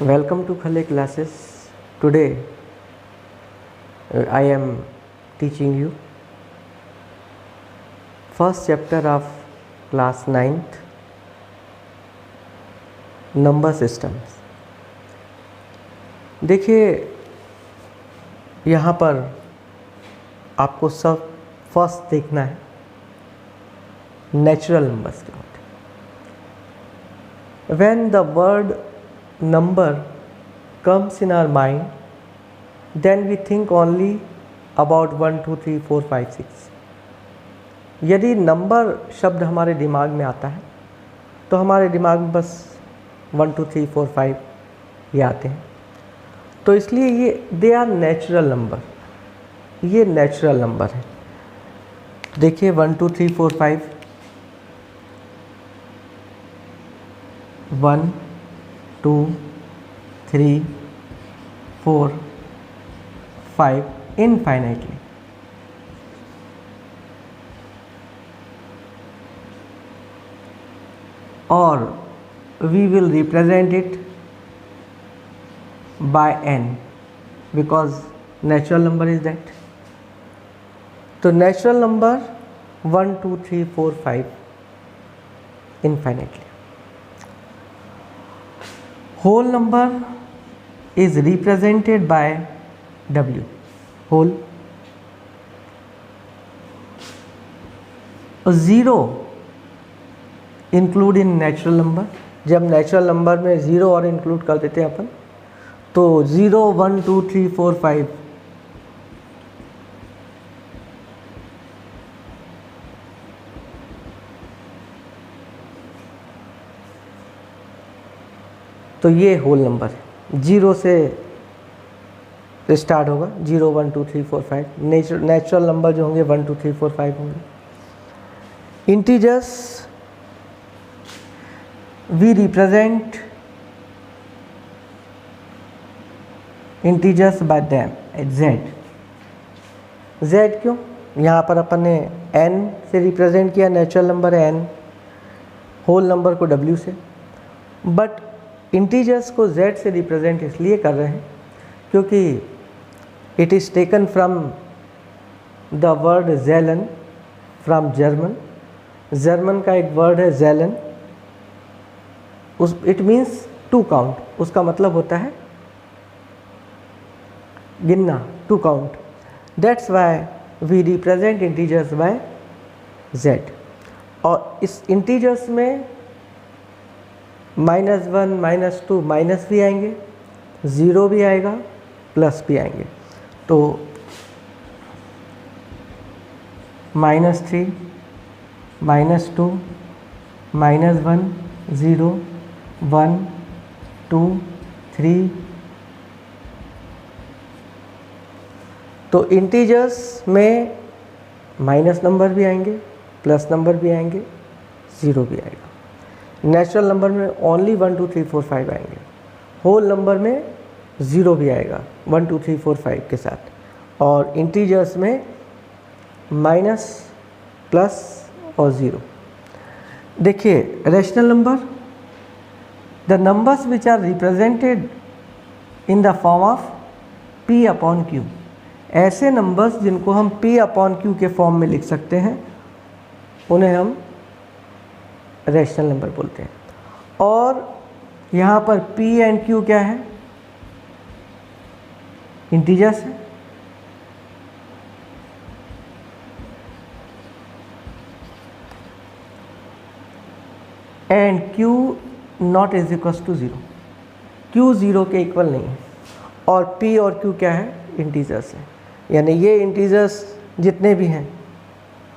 Welcome to Khale classes. Today I am teaching you first chapter of class 9th, number systems. देखिए यहाँ पर आपको सब first देखना है नेचुरल नंबर्स क्या होते हैं। When the word number comes in our mind, then we think only about 1 2 3 4 5 6। यदि नंबर शब्द हमारे दिमाग में आता है तो हमारे दिमाग में बस 1 2 3 4 5 ये आते हैं। तो इसलिए ये दे आर नेचुरल नंबर, ये नेचुरल नंबर है। देखिए 1 2 3 4 5, 1 2 3 4 5 infinitely। और we will represent it by n because natural number is that। तो natural number 1 2 3 4 5 infinitely। Whole number is represented by W, whole। Zero include in natural number, जब natural number में zero और include कर देते हैं अपन, तो 0 1 2 3 4 5 तो ये होल नंबर है। जीरो से स्टार्ट होगा, 0 1 2 3 4 5। नेचुरल नंबर जो होंगे 1 2 3 4 5 होंगे। Integers we represent integers by them Z. Z क्यों? यहाँ पर अपन ने एन से रिप्रेजेंट किया, नेचुरल नंबर है एन, होल नंबर को डब्ल्यू से। बट इंटीजर्स को z से रिप्रेजेंट इसलिए कर रहे हैं क्योंकि it is taken from the word Zahlen from German. German का एक वर्ड है ज़ेलन, उस इट मीन्स टू काउंट। उसका मतलब होता है गिनना, to count. That's why we represent integers by z। और इस इंटीजर्स में -1 -2 माइनस भी आएंगे, ज़ीरो भी आएगा, प्लस भी आएंगे। तो -3 -2 -1 0 1 2 3। तो इंटीजर्स में माइनस नंबर भी आएंगे, प्लस नंबर भी आएंगे, ज़ीरो भी आएगा। नेचुरल नंबर में ओनली 1 2 3 4 5 आएंगे। होल नंबर में ज़ीरो भी आएगा 1 2 3 4 5 के साथ। और इंटीजर्स में माइनस, प्लस और ज़ीरो। देखिए rational number, the numbers which are represented in the form of p upon q। ऐसे नंबर्स जिनको हम p अपॉन q के फॉर्म में लिख सकते हैं उन्हें हम रेशनल नंबर बोलते हैं। और यहाँ पर p एंड q क्या है? इंटीजर्स है। And q not is equal to zero, q zero के इक्वल नहीं है। और p और q क्या है? इंटीजर्स है। यानी ये इंटीजर्स जितने भी हैं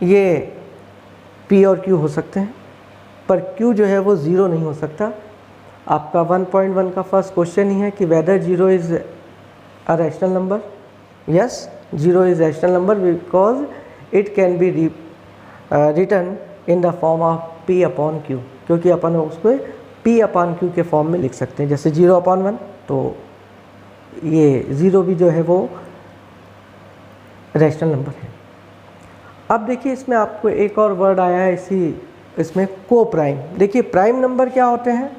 ये p और q हो सकते हैं, पर q जो है वो ज़ीरो नहीं हो सकता। आपका 1.1 का फर्स्ट क्वेश्चन ही है कि whether zero is a rational number. Yes, zero is rational number because it can be written in the form of p upon q, क्योंकि अपन उसको p अपॉन q के फॉर्म में लिख सकते हैं। जैसे 0/1, तो ये ज़ीरो भी जो है वो रैशनल नंबर है। अब देखिए इसमें आपको एक और वर्ड आया है इसमें को प्राइम। देखिए प्राइम नंबर क्या होते हैं?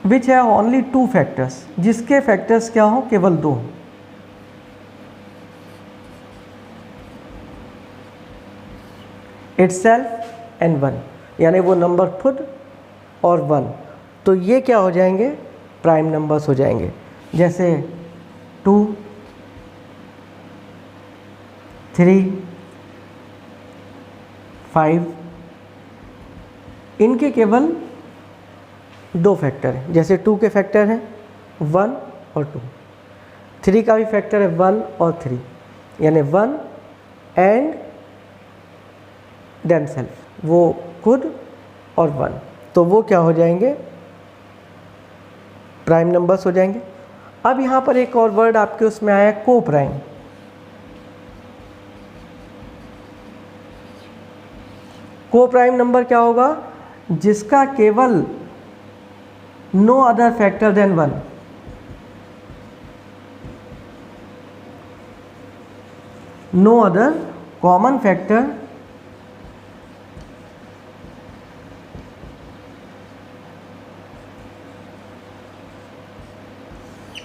विच है ओनली 2 फैक्टर्स, जिसके फैक्टर्स क्या हो, केवल 2। इटसेल्फ एंड 1, यानी वो नंबर खुद और 1, तो ये क्या हो जाएंगे, प्राइम नंबर्स हो जाएंगे। जैसे 2, 3, 5, इनके केवल 2 फैक्टर हैं। जैसे 2 के फैक्टर हैं 1 और 2, 3 का भी फैक्टर है 1 और 3, यानी 1 एंड देमसेल्फ, वो खुद और 1, तो वो क्या हो जाएंगे, प्राइम नंबर्स हो जाएंगे। अब यहाँ पर एक और वर्ड आपके उसमें आया, को प्राइम। को प्राइम नंबर क्या होगा, जिसका केवल no other factor than 1, no other common factor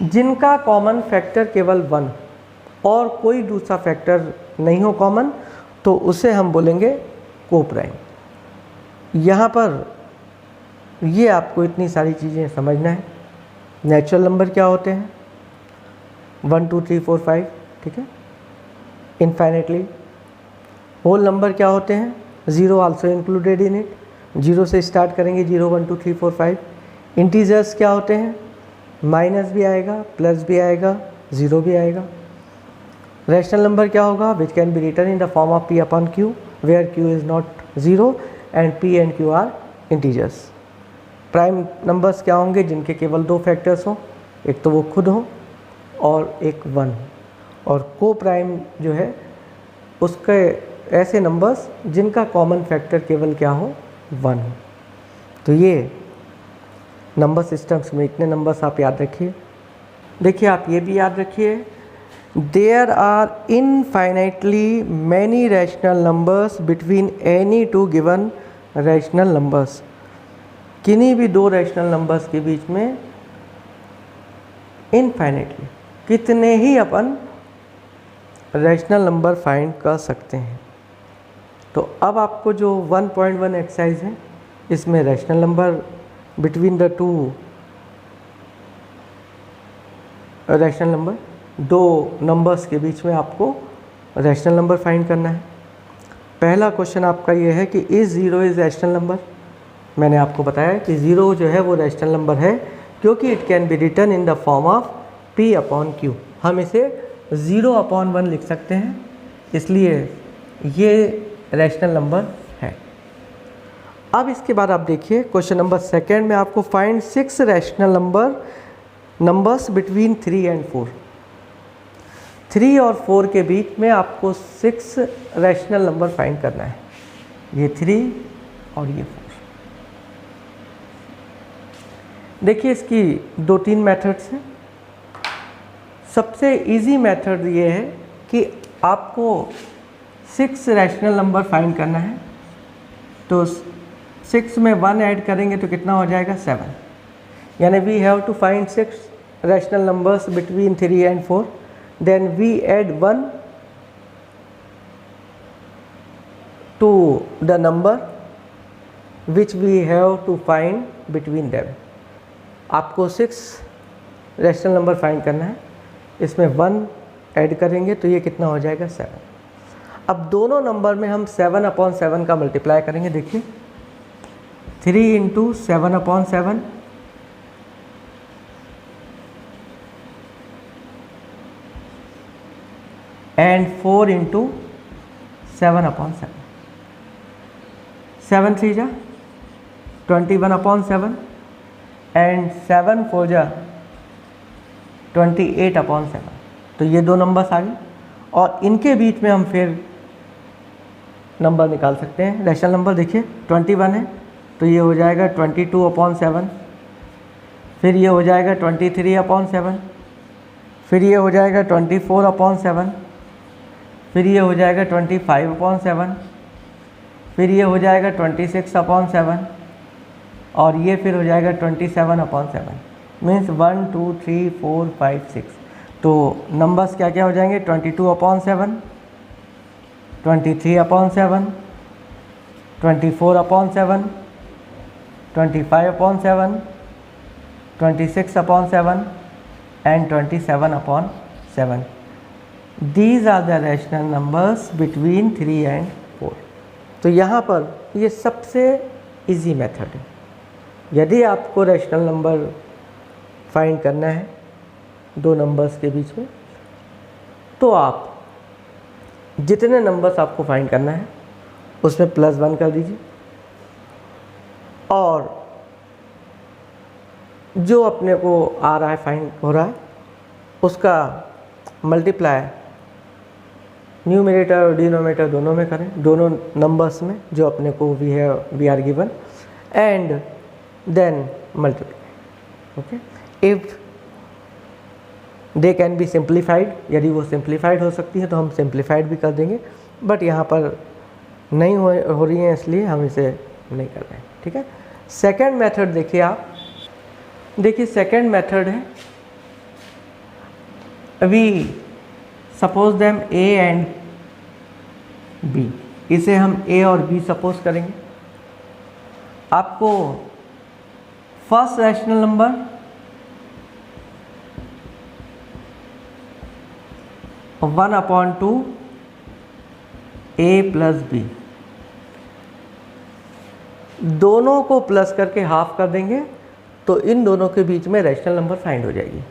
जिनका कॉमन फैक्टर केवल 1 और कोई दूसरा फैक्टर नहीं हो कॉमन, तो उसे हम बोलेंगे को प्राइम। यहाँ पर ये आपको इतनी सारी चीज़ें समझना है। नेचुरल नंबर क्या होते हैं, 1 2 3 4 5, ठीक है, इनफाइनेटली। होल नंबर क्या होते हैं, 0 आल्सो इंक्लूडेड इन इट, 0 से स्टार्ट करेंगे, 0 1 2 3 4 5। इंटीजर्स क्या होते हैं, माइनस भी आएगा, प्लस भी आएगा, 0 भी आएगा। रैशनल नंबर क्या होगा, which can be written in the form of p upon q, where q is not 0 and p and q are integers. Prime numbers क्या होंगे, जिनके केवल 2 फैक्टर्स हों, एक तो वो खुद हो और एक 1 हो। और को प्राइम जो है उसके ऐसे नंबर्स जिनका कॉमन फैक्टर केवल क्या हो, 1 हो। तो ये नंबर सिस्टम्स में इतने नंबर्स आप याद रखिए। देखिए आप ये भी याद रखिए, there are infinitely many rational numbers between any 2 given rational numbers. किन्हीं भी 2 रैशनल नंबर्स के बीच में इनफाइनाइटली कितने ही अपन रैशनल नंबर फाइंड कर सकते हैं। तो अब आपको जो 1.1 एक्सरसाइज है, इसमें rational number between the 2 rational number, 2 numbers के बीच में आपको रैशनल नंबर फाइंड करना है। पहला क्वेश्चन आपका ये है कि इज़ 0 इज़ रैशनल नंबर। मैंने आपको बताया कि 0 जो है वो रैशनल नंबर है, क्योंकि it can be written in the form of p upon q। हम इसे 0 अपॉन 1 लिख सकते हैं, इसलिए ये रैशनल नंबर है। अब इसके बाद आप देखिए क्वेश्चन नंबर 2 में आपको find 6 rational numbers between 3 and 4। 3 और 4 के बीच में आपको 6 रैशनल नंबर फाइंड करना है, ये 3 और ये 4। देखिए इसकी 2-3 मेथड्स हैं। सबसे इजी मेथड ये है कि आपको 6 रैशनल नंबर फाइंड करना है, तो 6 में 1 ऐड करेंगे तो कितना हो जाएगा, 7। यानी we have to find 6 rational numbers between 3 and 4, then we add 1 to the number which we have to find between them. आपको 6 रैशनल नंबर फाइंड करना है, इसमें 1 ऐड करेंगे तो ये कितना हो जाएगा, 7। अब दोनों नंबर में हम 7 अपॉन 7 का मल्टीप्लाई करेंगे। देखिए 3 into 7 upon 7, and 4 into 7 upon 7। 7 3 जा 21 अपॉन 7 एंड 7 4 जा 28 अपॉन 7। तो ये 2 नंबर्स आ गए और इनके बीच में हम फिर नंबर निकाल सकते हैं, रैशनल नंबर। देखिए 21 है तो ये हो जाएगा 22 अपॉन 7, फिर ये हो जाएगा 23 अपॉन 7, फिर ये हो जाएगा 24 अपॉन 7, फिर ये हो जाएगा 25 अपॉन 7, फिर ये हो जाएगा 26 अपॉन 7, और ये फिर हो जाएगा 27/7 मीन्स 1 2 3 4 5 6। तो नंबर्स क्या क्या हो जाएंगे, 22/7, 23/7, 24/7, 25/7, 26/7 and 27/7. These are the rational numbers between 3 and 4. तो यहाँ पर ये सबसे इजी मेथड है। यदि आपको रैशनल नंबर फाइंड करना है दो नंबर्स के बीच में, तो आप जितने नंबर्स आपको फाइंड करना है उसमें +1 कर दीजिए, और जो अपने को आ रहा है फाइंड हो रहा है उसका मल्टीप्लाई न्यूमरेटर और डिनोमिनेटर दोनों में करें, दोनों नंबर्स में जो अपने को we are given, and then multiply. Okay, if they can be simplified, यदि वो सिंप्लीफाइड हो सकती है तो हम सिंप्लीफाइड भी कर देंगे, बट यहाँ पर नहीं हो रही है इसलिए हम इसे नहीं कर रहे हैं। ठीक है, सेकेंड मेथड देखिए आप, देखिए सेकेंड मेथड है, we suppose them A and B, इसे हम ए और बी सपोज करेंगे। आपको first rational number one upon two A plus B, दोनों को प्लस करके हाफ कर देंगे तो इन दोनों के बीच में रैशनल नंबर फाइंड हो जाएगी।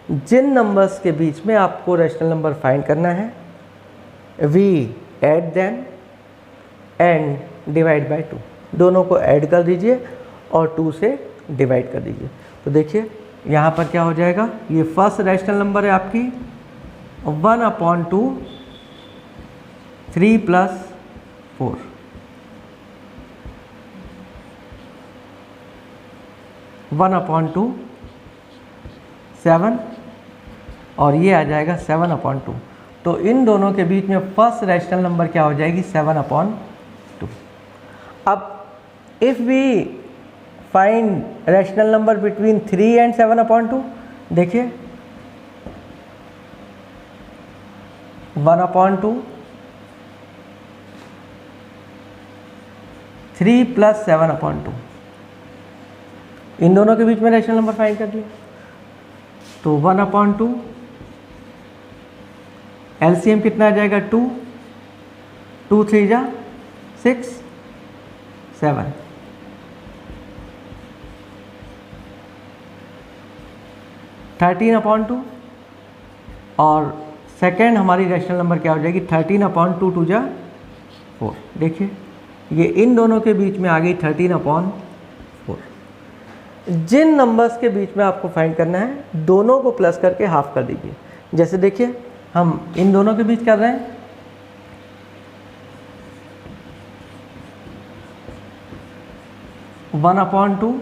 जिन नंबर्स के बीच में आपको रैशनल नंबर फाइंड करना है, we add them and divide by 2, दोनों को ऐड कर दीजिए और 2 से डिवाइड कर दीजिए। तो देखिए यहाँ पर क्या हो जाएगा, ये फर्स्ट रैशनल नंबर है आपकी 1/2 3 + 4, वन अपॉन 2 7, और ये आ जाएगा 7/2। तो इन दोनों के बीच में फर्स्ट रैशनल नंबर क्या हो जाएगी, 7/2। अब if we find rational number between 3 and 7/2, देखिए 1/2 3 + 7/2, इन दोनों के बीच में रैशनल नंबर फाइंड कर दिया। तो 1/2 एलसीएम कितना आ जाएगा, 2 2 3 जा 6 7, 13/2, और सेकेंड हमारी रैशनल नंबर क्या हो जाएगी, 13/2 2 जा 4। देखिए ये इन दोनों के बीच में आ गई 13/4। जिन नंबर्स के बीच में आपको फाइंड करना है दोनों को प्लस करके हाफ कर दीजिए। जैसे देखिए हम इन दोनों के बीच कर रहे हैं, वन अपॉन 2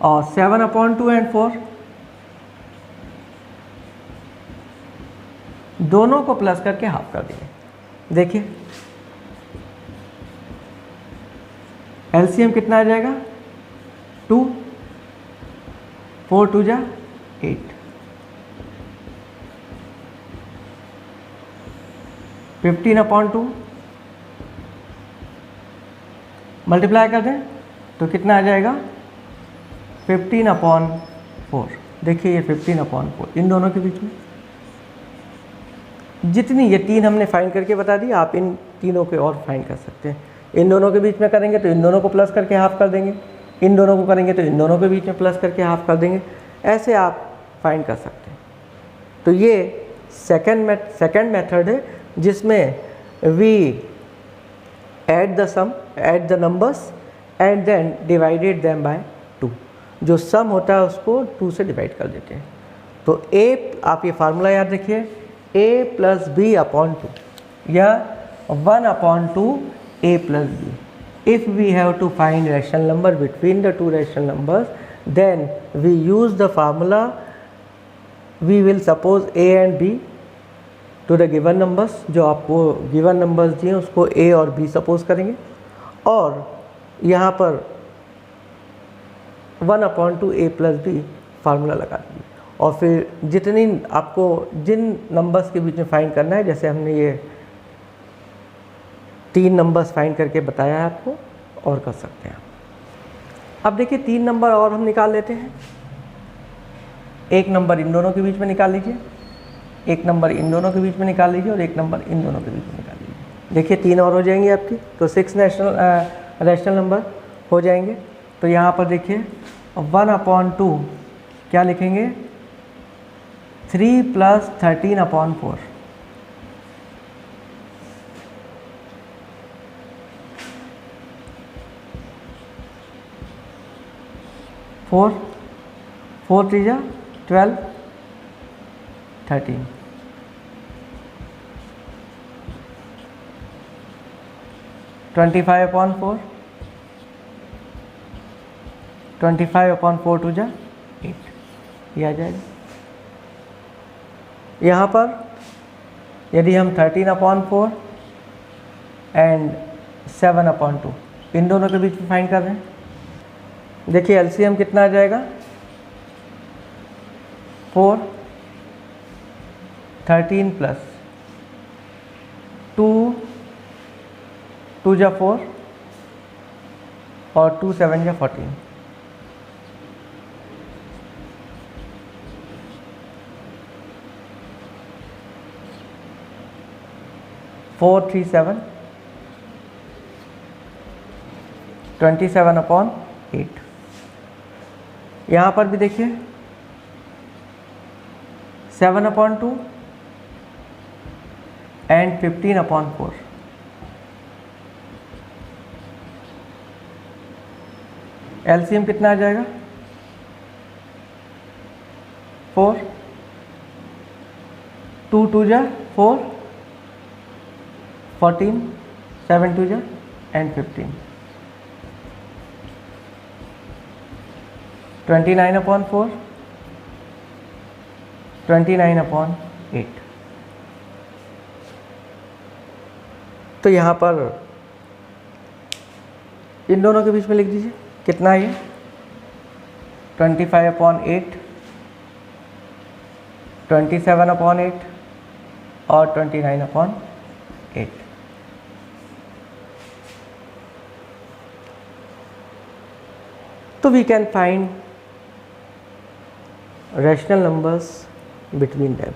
और 7/2 एंड 4, दोनों को प्लस करके हाफ कर दिए। देखिए एलसीएम कितना आ जाएगा, 2 4 2 जा 8, 15/2 मल्टीप्लाई कर दें तो कितना आ जाएगा, 15/4। देखिए ये 15/4 इन दोनों के बीच में, जितनी ये 3 हमने फाइंड करके बता दी, आप इन तीनों के और फाइंड कर सकते हैं। इन दोनों के बीच में करेंगे तो इन दोनों को प्लस करके हाफ कर देंगे, इन दोनों को करेंगे तो इन दोनों के बीच में प्लस करके हाफ कर देंगे, ऐसे आप फाइंड कर सकते हैं। तो ये सेकंड मेथड है जिसमें we add the sum, add the numbers and then divided them by 2, जो सम होता है उसको 2 से डिवाइड कर देते हैं। तो ए, आप ये फार्मूला याद रखिए, a + b/2 या 1/2 a + b। If we have to find rational number between the two rational numbers, then we use the formula, we will suppose a and b to the given numbers, जो आपको given numbers दिए उसको a और b suppose करेंगे, और यहाँ पर 1/2 a plus B formula लगा दीजिए और फिर जितनी आपको जिन नंबर्स के बीच में फाइंड करना है, जैसे हमने ये 3 नंबर्स फाइंड करके बताया है आपको, और कर सकते हैं। अब देखिए 3 नंबर और हम निकाल लेते हैं। एक नंबर इन दोनों के बीच में निकाल लीजिए, एक नंबर इन दोनों के बीच में निकाल लीजिए और एक नंबर इन दोनों के बीच में निकाल लीजिए। देखिए 3 और हो जाएंगी आपकी, तो 6 रैशनल नंबर हो जाएंगे। तो यहाँ पर देखिए 1/2 क्या लिखेंगे, 3 + 13/4। फोर 3 × 12, 13, 25/4, 25/4 2 × 8, ये आ जाएगा। यहाँ पर यदि हम 13/4 एंड 7/2 इन दोनों के बीच में फाइंड कर रहे हैं, देखिए एलसीएम कितना आ जाएगा, 4, 13 + 2, 2 × 4 और 2 7 × 14, 4 3 7, 27/8। यहाँ पर भी देखिए 7/2 एंड 15/4। एलसीएम कितना आ जाएगा, 4, 2 2 × 4, 14, 7 2 × and 15, 29/4, 29/8। तो यहाँ पर इन दोनों के बीच में लिख दीजिए कितना है ये, 25/8, 27/8 और 29/8। तो we can find rational numbers between them.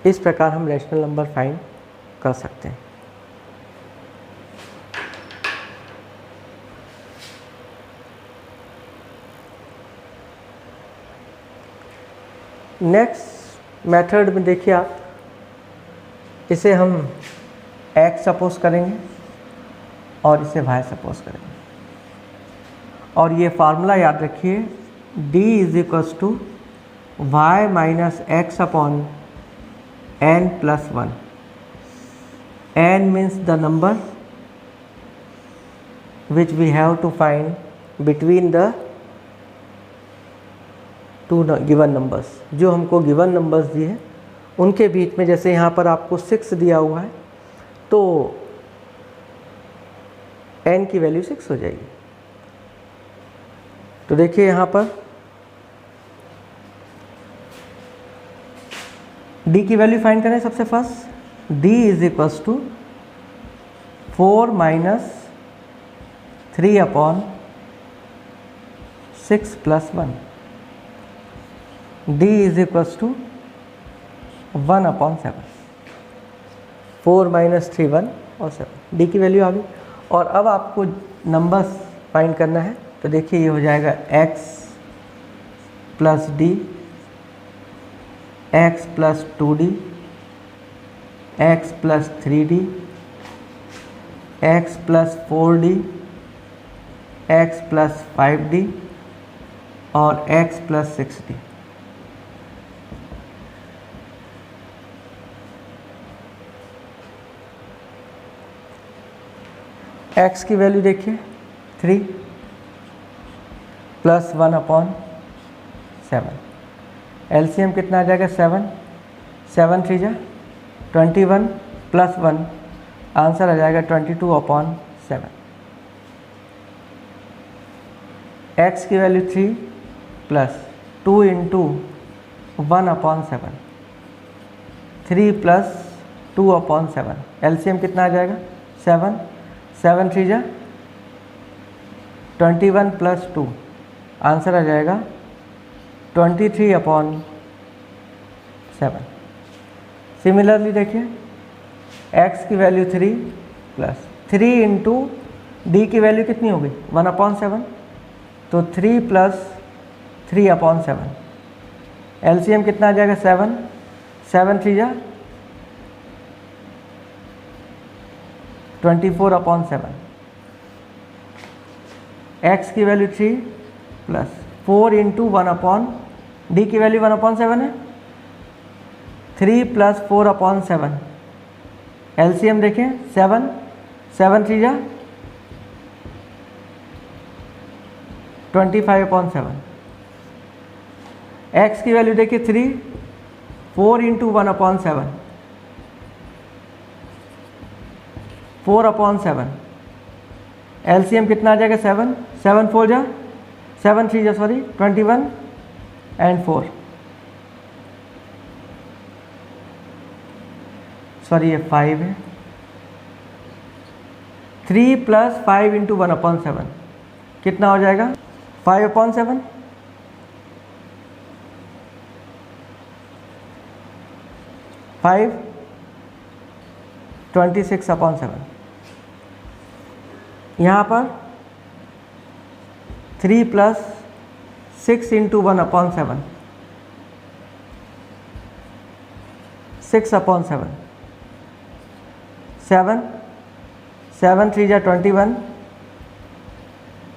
इस प्रकार हम रैशनल नंबर फाइंड कर सकते हैं। नेक्स्ट मेथड में देखिए आप, इसे हम x सपोज करेंगे और इसे y सपोज करेंगे, और ये फार्मूला याद रखिए, d = y - x/n + 1। n means the number which we have to find between the two given numbers. जो हमको गिवन नंबर्स दिए हैं उनके बीच में, जैसे यहाँ पर आपको 6 दिया हुआ है, तो n की वैल्यू 6 हो जाएगी। तो देखिए यहाँ पर d की वैल्यू फाइंड करें सबसे फर्स्ट। d = 4 - 3/6 + 1। d = 1/7। 4 - 3 1 और 7, d की वैल्यू आ गई। और अब आपको नंबर्स फाइंड करना है, तो देखिए ये हो जाएगा x + d, x + 2d, x + 3d, x + 4d, x + 5d और x + 6d। x की वैल्यू देखिए 3 + 1/7। एलसीएम कितना आ जाएगा, 7, 7 3 × 21 + 1, आंसर आ जाएगा 22/7। x की value 3 plus 2 into 1/7, 3 plus 2/7, LCM कितना आ जाएगा 7, 7 3 जा 21 प्लस 2, आंसर आ जाएगा 23/7। सिमिलरली देखिए x की वैल्यू 3 प्लस 3 इंटू डी की वैल्यू कितनी होगी 1/7, तो 3 प्लस 3/7, एलसीएम कितना आ जाएगा 7, 7 3 जा 24/7, x की वैल्यू 3 प्लस 4 इंटू 1 डी की वैल्यू 1/7 है, 3 प्लस 4/7, एलसीएम देखें 7, 7 3 जा 25/7, x की वैल्यू देखिए 3, 4 इंटू 1/7, 4/7, एलसीएम कितना आ जाएगा 7, 7 4 जा 7 3 जा 21 एंड 4, ये 5 है, 3 प्लस 5 इंटू 1/7 कितना हो जाएगा 5/7, 5 26/7, यहाँ पर 3 प्लस 6 इंटू 1/7, 6/7, 7, 7 3 जा 21,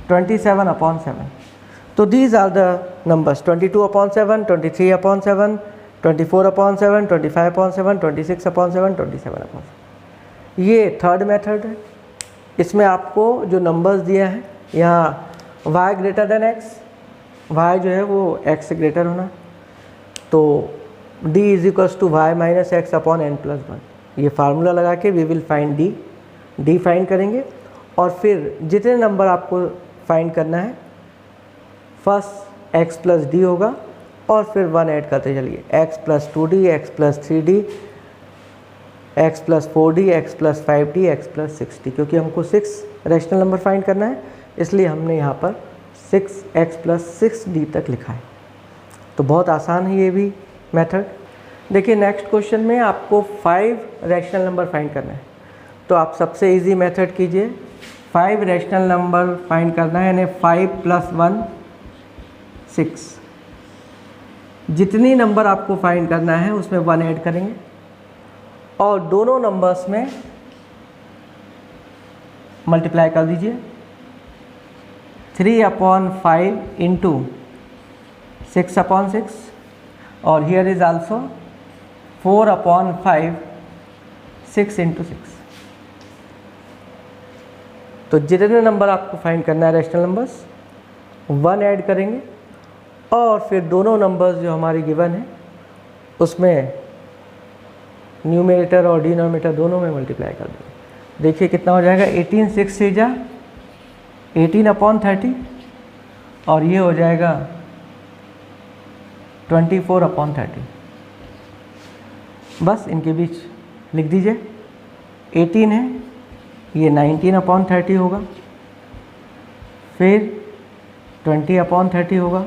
27/7. So these are the numbers 22/7, 23/7, 24/7, 25/7, 26/7, 27/7. ये थर्ड मेथड है। इसमें आपको जो नंबर्स दिए हैं यहाँ y greater than x, y जो है वो x से ग्रेटर होना, तो d is equals to y minus x upon n plus 1, ये फार्मूला लगा के we will find d find करेंगे। और फिर जितने नंबर आपको फाइंड करना है फर्स्ट x प्लस डी होगा और फिर 1 ऐड करते चलिए, x plus 2d, x plus 3d, x plus 4d, x plus 5d, x plus 6d, क्योंकि हमको 6 रैशनल नंबर फाइंड करना है इसलिए हमने यहाँ पर 6x प्लस 6d तक लिखा है। तो बहुत आसान है ये भी मेथड। देखिए नेक्स्ट क्वेश्चन में आपको 5 रैशनल नंबर फाइंड करना है, तो आप सबसे इजी मेथड कीजिए, 5 रैशनल नंबर फाइंड करना है, यानी 5 प्लस 1 6, जितनी नंबर आपको फाइंड करना है उसमें 1 ऐड करेंगे और दोनों नंबर्स में मल्टीप्लाई कर दीजिए, 3/5 इंटू 6/6 और हियर इज आल्सो 4/5 6 इंटू 6। तो जितने नंबर आपको फाइंड करना है रैशनल नंबर्स 1 ऐड करेंगे और फिर दोनों नंबर्स जो हमारी गिवन है उसमें न्यूमरेटर और डिनोमिनेटर दोनों में मल्टीप्लाई कर देंगे। देखिए कितना हो जाएगा, 18 6 से जा 18/30 और ये हो जाएगा 24/30। बस इनके बीच लिख दीजिए, 18 है ये 19/30 होगा, फिर 20/30 होगा,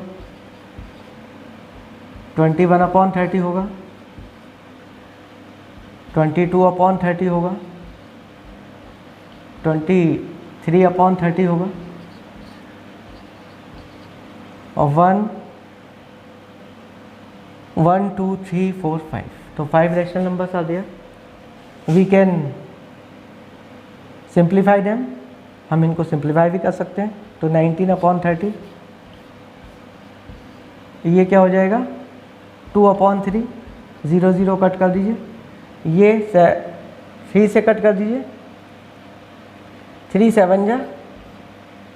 21/30 होगा, 22/30 होगा, 23/30 होगा और 1 2 3 4 5। तो 5 rational numbers are there, we can simplify them, हम इनको सिंप्लीफाई भी कर सकते हैं। तो 19/30 ये क्या हो जाएगा 2/3, 0 0 कट कर दीजिए, ये 3 से कट कर दीजिए, 3 7 जा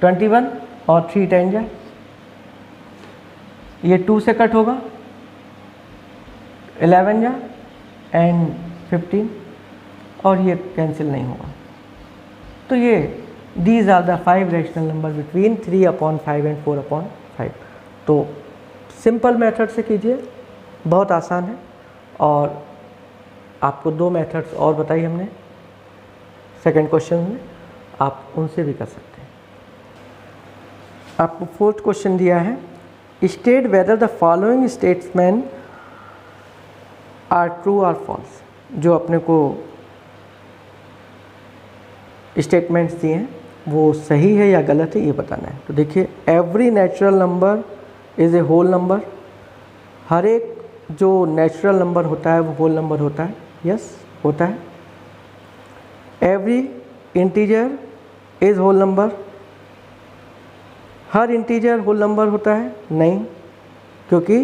21 और 3 10 जा, ये 2 से कट होगा 11 जा एंड 15 और ये कैंसिल नहीं होगा। तो ये these are the 5 rational number between 3/5 and 4/5। तो सिंपल मेथड से कीजिए, बहुत आसान है। और आपको 2 मेथड्स और बताई हमने सेकंड क्वेश्चन में, आप उनसे भी कर सकते हैं। आपको 4th क्वेश्चन दिया है, state whether the following statement are true और फॉल्स। जो अपने को स्टेटमेंट्स दिए हैं वो सही है या गलत है ये बताना है। तो देखिए, every natural number is a whole number. हर एक जो नेचुरल नंबर होता है वो होल नंबर होता है। यस, होता है। Every integer is whole number. हर इंटीजर होल नंबर होता है? नहीं, क्योंकि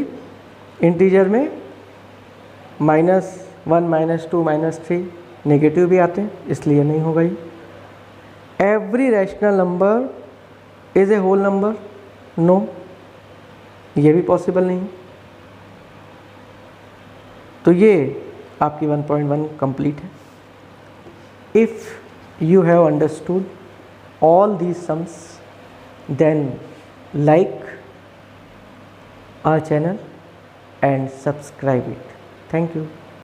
इंटीजर में -1, -2, -3 नेगेटिव भी आते हैं, इसलिए नहीं होगा ये। Every rational number is a whole number. No, ये भी पॉसिबल नहीं। तो ये आपकी 1.1 कंप्लीट है। If you have understood all these sums, then like our channel and subscribe it. Thank you.